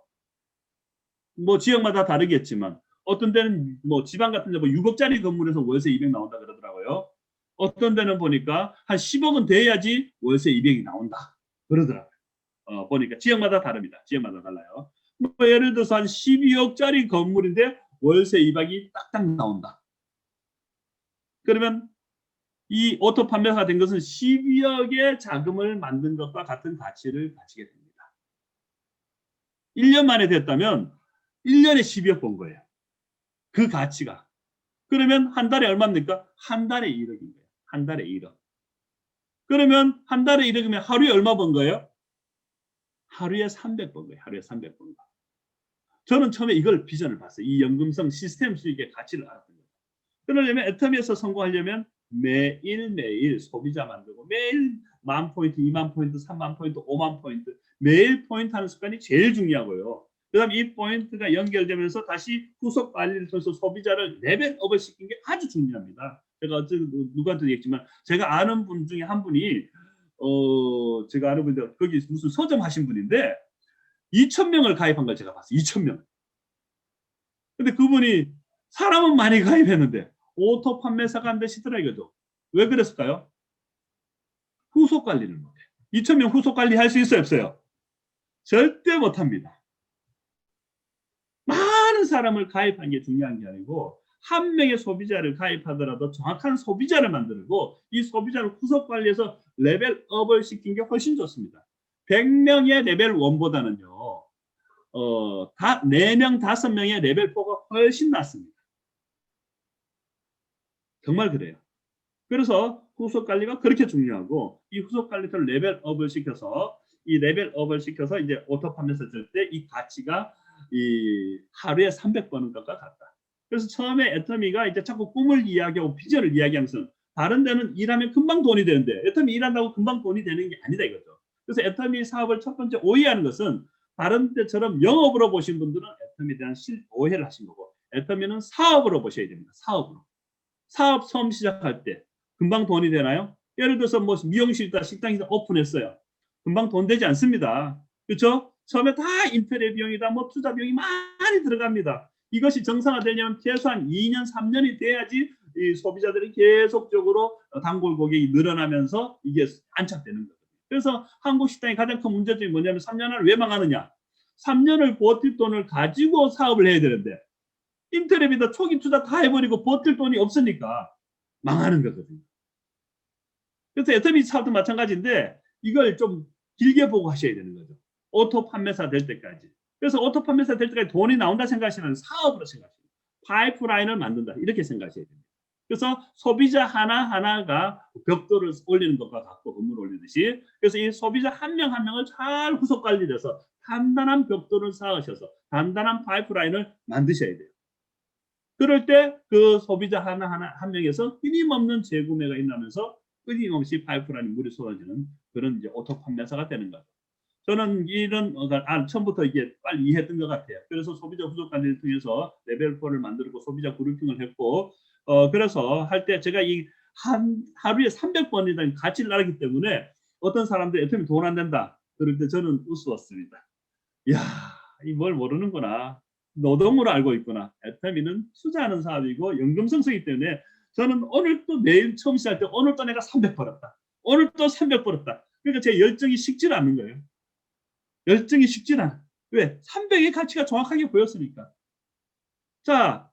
뭐 지역마다 다르겠지만 어떤 데는 뭐 지방 같은 데 뭐 6억짜리 건물에서 월세 200 나온다 그러더라고요. 어떤 데는 보니까 한 10억은 돼야지 월세 200이 나온다 그러더라고요. 보니까 지역마다 다릅니다. 지역마다 달라요. 뭐 예를 들어서 한 12억짜리 건물인데 월세 200이 딱딱 나온다. 그러면 이 오토 판매사가 된 것은 12억의 자금을 만든 것과 같은 가치를 가지게 됩니다. 1년 만에 됐다면 1년에 12억 번 거예요. 그 가치가. 그러면 한 달에 얼마입니까? 한 달에 1억인 거예요. 한 달에 1억. 그러면 한 달에 1억이면 하루에 얼마 번 거예요? 하루에 300 번 거예요. 하루에 300 번 거. 저는 처음에 이걸 비전을 봤어요. 이 연금성 시스템 수익의 가치를 알았던 거예요. 그러려면 애터미에서 성공하려면 매일매일 소비자 만들고 매일 10,000포인트, 20,000포인트, 30,000포인트, 50,000포인트 매일 포인트 하는 습관이 제일 중요하고요. 그다음 이 포인트가 연결되면서 다시 후속 관리를 통해서 소비자를 레벨업을 시킨 게 아주 중요합니다. 제가 어쨌든 누구한테 얘기했지만 제가 아는 분 중에 한 분이 제가 아는 분인데 거기 무슨 서점 하신 분인데 2,000명을 가입한 걸 제가 봤어요. 2,000명. 근데 그분이 사람은 많이 가입했는데 오토 판매사가 안 되시더라 이거죠. 왜 그랬을까요? 후속 관리를 못해. 2,000명 후속 관리할 수 있어요, 없어요? 절대 못합니다. 많은 사람을 가입한 게 중요한 게 아니고 한 명의 소비자를 가입하더라도 정확한 소비자를 만들고 이 소비자를 후속 관리해서 레벨업을 시킨 게 훨씬 좋습니다. 100명의 레벨 1보다는요. 4명, 5명의 레벨 4가 훨씬 낫습니다. 정말 그래요. 그래서 후속 관리가 그렇게 중요하고 이 후속 관리를 레벨업을 시켜서 이 레벨업을 시켜서 이제 오토 판매사 쓸 때 이 가치가 이 하루에 300번인 것과 같다. 그래서 처음에 애터미가 이제 자꾸 꿈을 이야기하고 비전을 이야기하면서 다른 데는 일하면 금방 돈이 되는데 애터미 일한다고 금방 돈이 되는 게 아니다 이거죠. 그래서 애터미 사업을 첫 번째 오해하는 것은 다른 데처럼 영업으로 보신 분들은 애터미에 대한 오해를 하신 거고 애터미는 사업으로 보셔야 됩니다. 사업으로. 사업 처음 시작할 때 금방 돈이 되나요? 예를 들어서 뭐 미용실이다 식당이다 오픈했어요. 금방 돈 되지 않습니다. 그렇죠? 처음에 다 인테리어 비용이다 뭐 투자 비용이 많이 들어갑니다. 이것이 정상화되려면 최소한 2년 3년이 돼야지 이 소비자들이 계속적으로 단골 고객이 늘어나면서 이게 안착되는 거예요. 그래서 한국 식당의 가장 큰 문제점이 뭐냐면 3년 안에 왜 망하느냐? 3년을 버틸 돈을 가지고 사업을 해야 되는데 인테리어비다 초기 투자 다 해버리고 버틸 돈이 없으니까 망하는 거거든요. 그래서 애터미 사업도 마찬가지인데 이걸 좀 길게 보고 하셔야 되는 거죠. 오토 판매사 될 때까지. 그래서 오토 판매사 될 때까지 돈이 나온다 생각하시면 사업으로 생각하시면 파이프라인을 만든다 이렇게 생각하셔야 됩니다. 그래서 소비자 하나하나가 벽돌을 올리는 것과 같고 건물 올리듯이 그래서 이 소비자 한 명 한 명을 잘 후속 관리해서 단단한 벽돌을 쌓으셔서 단단한 파이프라인을 만드셔야 돼요. 그럴 때 그 소비자 하나하나 한 명에서 끊임없는 재구매가 일어나면서 끊임없이 파이프라인에 물이 쏟아지는 그런 이제 오토 판매사가 되는 거죠. 저는 이런 처음부터 이게 빨리 이해했던 것 같아요. 그래서 소비자 후속 관리를 통해서 레벨 4를 만들고 소비자 그룹핑을 했고 그래서 할 때 제가 이 하루에 300번이라는 가치를 알았기 때문에 어떤 사람들 애터미 돈 안 된다 그럴 때 저는 웃었습니다. 이야 이 뭘 모르는구나. 노동으로 알고 있구나. 애터미는 투자하는 사업이고 연금성수이기 때문에 저는 오늘 또 내일 처음 시작할 때 오늘 또 내가 300 벌었다. 오늘 또 300 벌었다. 그러니까 제 열정이 식질 않는 거예요. 열정이 식질 않아. 왜? 300의 가치가 정확하게 보였으니까. 자,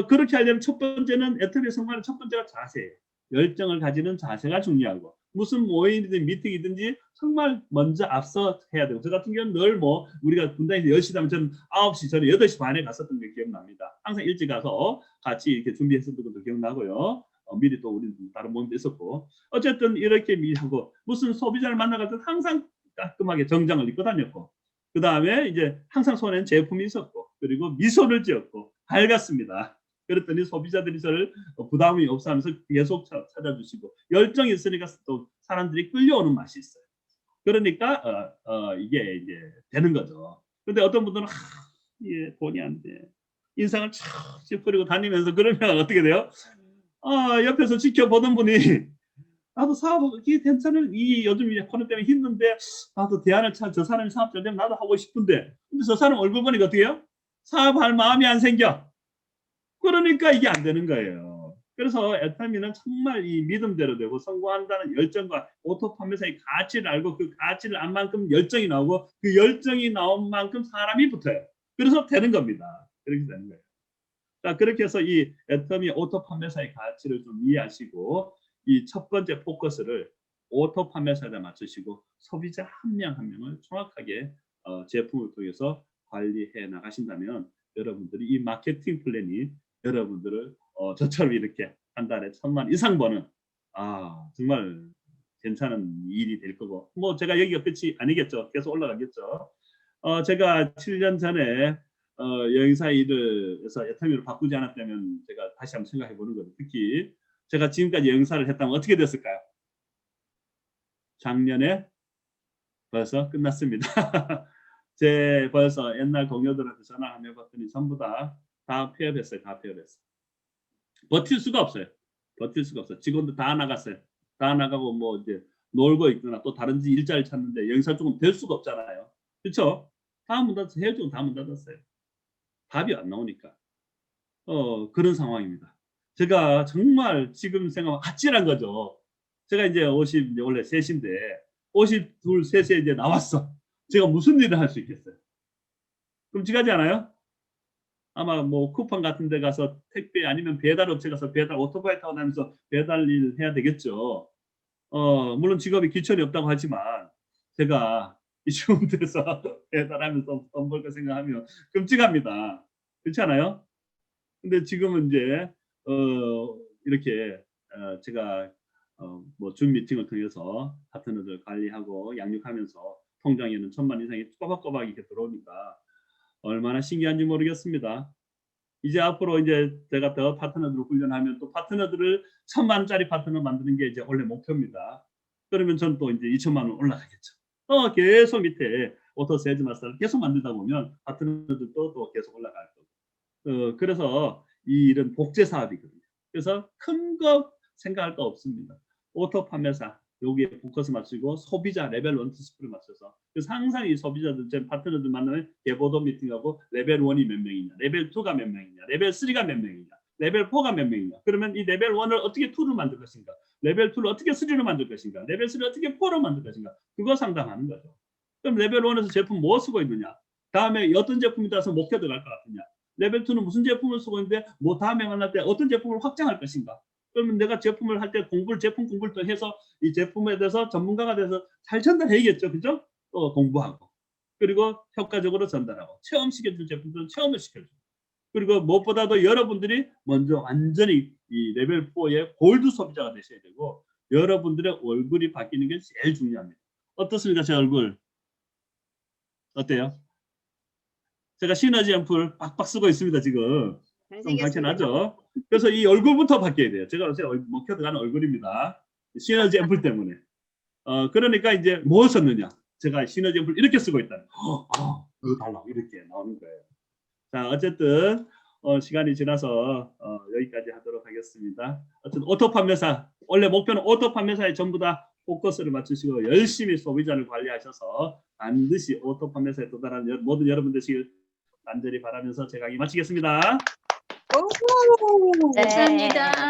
그렇게 하려면 첫 번째는 애터미 성공하는 첫 번째가 자세예요. 열정을 가지는 자세가 중요하고 무슨 모임이든 미팅이든지 정말 먼저 앞서 해야 되고 저 같은 경우는 늘 뭐 우리가 분당에서 10시 하면 저는 9시 전에 8시 반에 갔었던 게 기억납니다. 항상 일찍 가서 같이 이렇게 준비했었던 것도 기억나고요. 미리 또 우리 다른 모임도 있었고 어쨌든 이렇게 미하고 무슨 소비자를 만나갈 때 항상 깔끔하게 정장을 입고 다녔고 그 다음에 이제 항상 손에는 제품이 있었고 그리고 미소를 지었고 밝았습니다. 그랬더니 소비자들이 저를 부담이 없어 하면서 계속 찾아주시고 열정이 있으니까 또 사람들이 끌려오는 맛이 있어요. 그러니까 이게 이제 되는 거죠. 근데 어떤 분들은 예, 돈이 안 돼. 인상을 촥 찌푸리고 다니면서 그러면 어떻게 돼요? 옆에서 지켜보던 분이 나도 사업 이게 괜찮은 이 요즘 코로나 때문에 힘든데 나도 대안을 찾아 저 사람이 사업 잘 되면 나도 하고 싶은데 근데 저 사람 얼굴 보니까 어떻게 해요? 사업할 마음이 안 생겨. 그러니까 이게 안 되는 거예요. 그래서 애터미는 정말 이 믿음대로 되고 성공한다는 열정과 오토 판매사의 가치를 알고 그 가치를 안 만큼 열정이 나오고 그 열정이 나온 만큼 사람이 붙어요. 그래서 되는 겁니다. 그렇게 되는 거예요. 자, 그렇게 해서 이 애터미 오토 판매사의 가치를 좀 이해하시고 이 첫 번째 포커스를 오토 판매사에다 맞추시고 소비자 한 명 한 명을 정확하게 제품을 통해서 관리해 나가신다면 여러분들이 이 마케팅 플랜이 여러분들을 저처럼 이렇게 한 달에 1,000만 이상 버는 정말 괜찮은 일이 될 거고 뭐 제가 여기가 끝이 아니겠죠. 계속 올라가겠죠. 제가 7년 전에 여행사 일을 해서 애터미로 바꾸지 않았다면 제가 다시 한번 생각해 보는 거죠. 특히 제가 지금까지 여행사를 했다면 어떻게 됐을까요? 작년에 벌써 끝났습니다. 제 벌써 옛날 동료들한테 전화 한번 해봤더니 전부 다 폐업했어요. 다 폐업했어. 버틸 수가 없어요. 버틸 수가 없어요. 직원들 다 나갔어요. 다 나가고 뭐 이제 놀고 있거나 또 다른 일자리 찾는데 영상 조금 될 수가 없잖아요. 그렇죠? 다 문 닫았어요. 해외 쪽은 다 문 닫았어요. 답이 안 나오니까. 그런 상황입니다. 제가 정말 지금 생각하면 아찔한 거죠. 제가 이제 50, 이제 원래 셋인데 52, 셋에 이제 나왔어. 제가 무슨 일을 할 수 있겠어요? 끔찍하지 않아요? 아마 뭐 쿠팡 같은 데 가서 택배 아니면 배달 업체 가서 배달 오토바이 타고 다니면서 배달 일 해야 되겠죠. 물론 직업이 기천이 없다고 하지만 제가 이 좋은 데서 배달하면서 돈 벌 거 생각하면 끔찍합니다. 그렇지 않아요? 근데 지금은 이제 이렇게 제가 뭐 줌 미팅을 통해서 파트너들 관리하고 양육하면서 통장에는 1,000만 이상이 꼬박꼬박 이렇게 들어오니까 얼마나 신기한지 모르겠습니다. 이제 앞으로 이제 제가 더 파트너들을 훈련하면 또 파트너들을 1,000만 원짜리 파트너 만드는 게 이제 원래 목표입니다. 그러면 저는 또 이제 2,000만 원 올라가겠죠. 계속 밑에 오토 세일즈 마스터를 계속 만들다 보면 파트너들도 또 계속 올라갈 거고. 그래서 이런 복제 사업이거든요. 그래서 큰 거 생각할 거 없습니다. 오토 판매사 여기에 포커스 맞추고 소비자 레벨 1, 2, 3를 맞춰서 그래서 항상 이 소비자들 제 파트너들 만나면 예보도 미팅하고 레벨 1이 몇 명이냐, 레벨 2가 몇 명이냐, 레벨 3가 몇 명이냐, 레벨 4가 몇 명이냐. 그러면 이 레벨 1을 어떻게 2를 만들 것인가, 레벨 2를 어떻게 3를 만들 것인가, 레벨 3를 어떻게 4로 만들 것인가. 그거 상담하는 거죠. 그럼 레벨 1에서 제품 뭐 쓰고 있느냐, 다음에 어떤 제품이 따라서 목표 들어갈 것 같느냐, 레벨 2는 무슨 제품을 쓰고 있는데 뭐 다음에 만날 때 어떤 제품을 확장할 것인가. 그러면 내가 제품을 할 때 제품 공부를 또 해서 이 제품에 대해서 전문가가 돼서 잘 전달해야겠죠. 그죠? 또 공부하고. 그리고 효과적으로 전달하고. 체험시켜줄 제품들은 체험을 시켜주고. 그리고 무엇보다도 여러분들이 먼저 완전히 이 레벨 4의 골드 소비자가 되셔야 되고 여러분들의 얼굴이 바뀌는 게 제일 중요합니다. 어떻습니까? 제 얼굴. 어때요? 제가 시너지 앰플 빡빡 쓰고 있습니다. 지금. 좀 강천하죠. 그래서 이 얼굴부터 바뀌어야 돼요. 제가 먹혀 들어가는 얼굴입니다. 시너지 앰플 때문에. 그러니까 이제 뭐 썼느냐. 제가 시너지 앰플 이렇게 쓰고 있다. 이거 달라. 이렇게 나오는 거예요. 자, 어쨌든 시간이 지나서 여기까지 하도록 하겠습니다. 어쨌든 오토 판매사, 원래 목표는 오토 판매사에 전부 다 포커스를 맞추시고 열심히 소비자를 관리하셔서 반드시 오토 판매사에 도달하는 모든 여러분 되시길 간절히 바라면서 제 강의 마치겠습니다. 감사합니다.